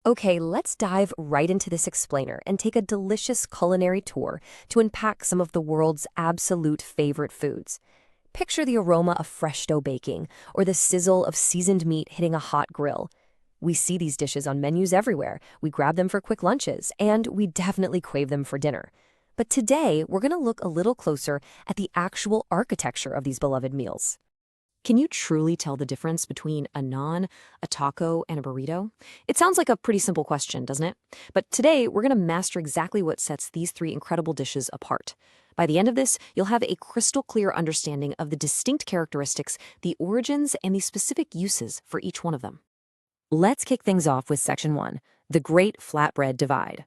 Okay, let's dive right into this explainer and take a delicious culinary tour to unpack some of the world's absolute favorite foods. Picture the aroma of fresh dough baking or the sizzle of seasoned meat hitting a hot grill. We see these dishes on menus everywhere. We grab them for quick lunches, and we definitely crave them for dinner. But today, we're going to look a little closer at the actual architecture of these beloved meals. Can you truly tell the difference between a naan, a taco, and a burrito? It sounds like a pretty simple question, doesn't it? But today, we're going to master exactly what sets these three incredible dishes apart. By the end of this, you'll have a crystal clear understanding of the distinct characteristics, the origins, and the specific uses for each one of them. Let's kick things off with Section 1, the Great Flatbread Divide.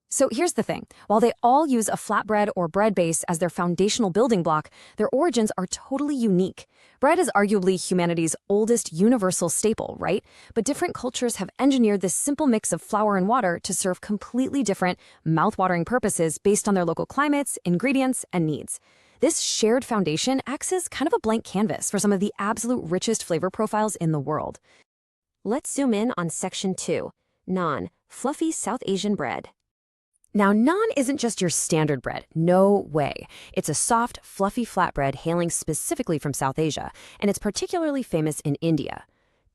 So here's the thing. While they all use a flatbread or bread base as their foundational building block, their origins are totally unique. Bread is arguably humanity's oldest universal staple, right? But different cultures have engineered this simple mix of flour and water to serve completely different, mouth-watering purposes based on their local climates, ingredients, and needs. This shared foundation acts as kind of a blank canvas for some of the absolute richest flavor profiles in the world. Let's zoom in on Section 2, Naan, fluffy South Asian bread. Now, naan isn't just your standard bread. No way. It's a soft, fluffy flatbread hailing specifically from South Asia, and it's particularly famous in India.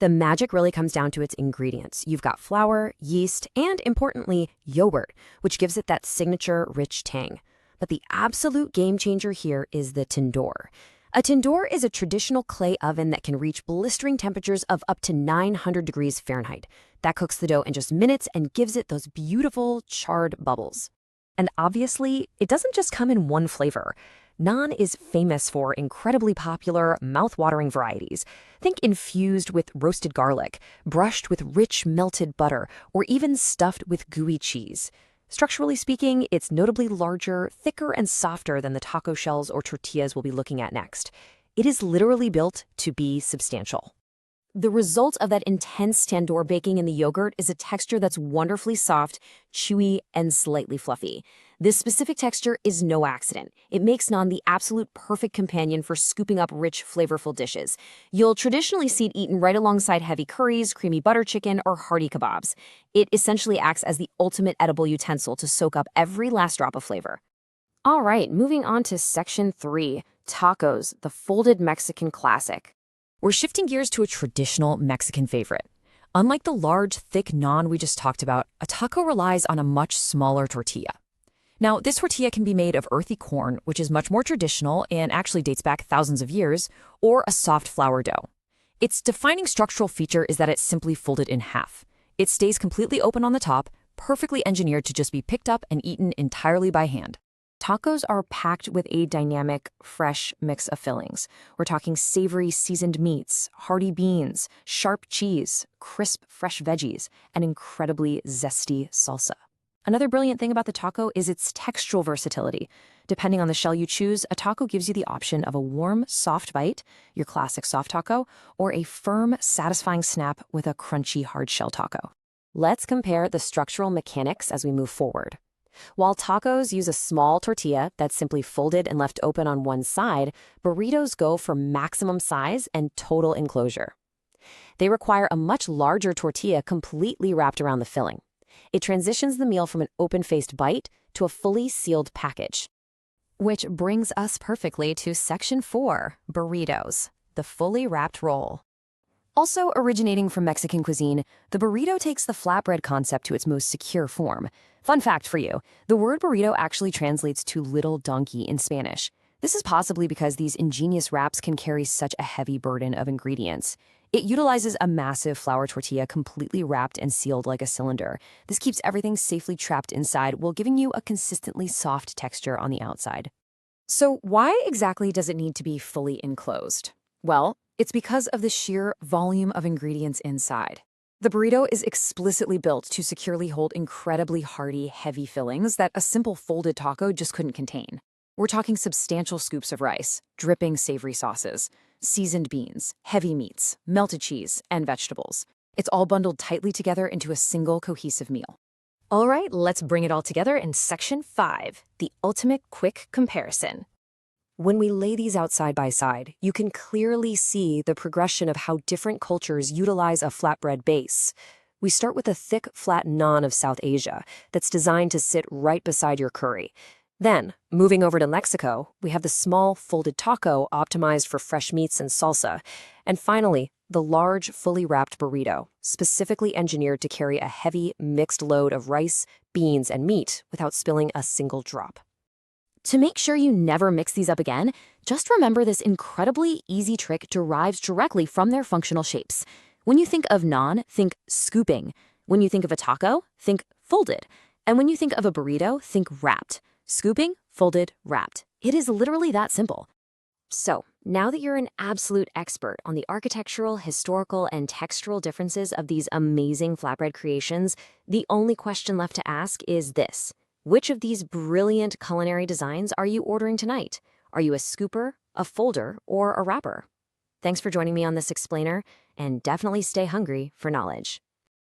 The magic really comes down to its ingredients. You've got flour, yeast, and importantly, yogurt, which gives it that signature rich tang. But the absolute game changer here is the tandoor. A tandoor is a traditional clay oven that can reach blistering temperatures of up to 900 degrees Fahrenheit. That cooks the dough in just minutes and gives it those beautiful, charred bubbles. And obviously, it doesn't just come in one flavor. Naan is famous for incredibly popular, mouth-watering varieties. Think infused with roasted garlic, brushed with rich melted butter, or even stuffed with gooey cheese. Structurally speaking, it's notably larger, thicker, and softer than the taco shells or tortillas we'll be looking at next. It is literally built to be substantial. The result of that intense tandoor baking in the yogurt is a texture that's wonderfully soft, chewy, and slightly fluffy. This specific texture is no accident. It makes naan the absolute perfect companion for scooping up rich, flavorful dishes. You'll traditionally see it eaten right alongside heavy curries, creamy butter chicken, or hearty kebabs. It essentially acts as the ultimate edible utensil to soak up every last drop of flavor. All right, moving on to Section 3, tacos, the folded Mexican classic. We're shifting gears to a traditional Mexican favorite. Unlike the large, thick naan we just talked about, a taco relies on a much smaller tortilla. Now, this tortilla can be made of earthy corn, which is much more traditional and actually dates back thousands of years, or a soft flour dough. Its defining structural feature is that it's simply folded in half. It stays completely open on the top, perfectly engineered to just be picked up and eaten entirely by hand. Tacos are packed with a dynamic, fresh mix of fillings. We're talking savory, seasoned meats, hearty beans, sharp cheese, crisp, fresh veggies, and incredibly zesty salsa. Another brilliant thing about the taco is its textural versatility. Depending on the shell you choose, a taco gives you the option of a warm, soft bite, your classic soft taco, or a firm, satisfying snap with a crunchy, hard shell taco. Let's compare the structural mechanics as we move forward. While tacos use a small tortilla that's simply folded and left open on one side, burritos go for maximum size and total enclosure. They require a much larger tortilla completely wrapped around the filling. It transitions the meal from an open-faced bite to a fully sealed package. Which brings us perfectly to Section 4, burritos, the fully wrapped roll. Also originating from Mexican cuisine, the burrito takes the flatbread concept to its most secure form. Fun fact for you, the word burrito actually translates to little donkey in Spanish. This is possibly because these ingenious wraps can carry such a heavy burden of ingredients. It utilizes a massive flour tortilla completely wrapped and sealed like a cylinder. This keeps everything safely trapped inside while giving you a consistently soft texture on the outside. So why exactly does it need to be fully enclosed? Well, it's because of the sheer volume of ingredients inside. The burrito is explicitly built to securely hold incredibly hearty, heavy fillings that a simple folded taco just couldn't contain. We're talking substantial scoops of rice, dripping savory sauces, seasoned beans, heavy meats, melted cheese, and vegetables. It's all bundled tightly together into a single cohesive meal. All right, let's bring it all together in Section 5, the ultimate quick comparison. When we lay these out side by side, you can clearly see the progression of how different cultures utilize a flatbread base. We start with a thick, flat naan of South Asia that's designed to sit right beside your curry. Then, moving over to Mexico, we have the small, folded taco optimized for fresh meats and salsa. And finally, the large, fully wrapped burrito, specifically engineered to carry a heavy, mixed load of rice, beans, and meat without spilling a single drop. To make sure you never mix these up again, just remember this incredibly easy trick derives directly from their functional shapes. When you think of naan, think scooping. When you think of a taco, think folded. And when you think of a burrito, think wrapped. Scooping, folded, wrapped. It is literally that simple. So, now that you're an absolute expert on the architectural, historical, and textural differences of these amazing flatbread creations, the only question left to ask is this. Which of these brilliant culinary designs are you ordering tonight? Are you a scooper, a folder, or a wrapper? Thanks for joining me on this explainer, and definitely stay hungry for knowledge.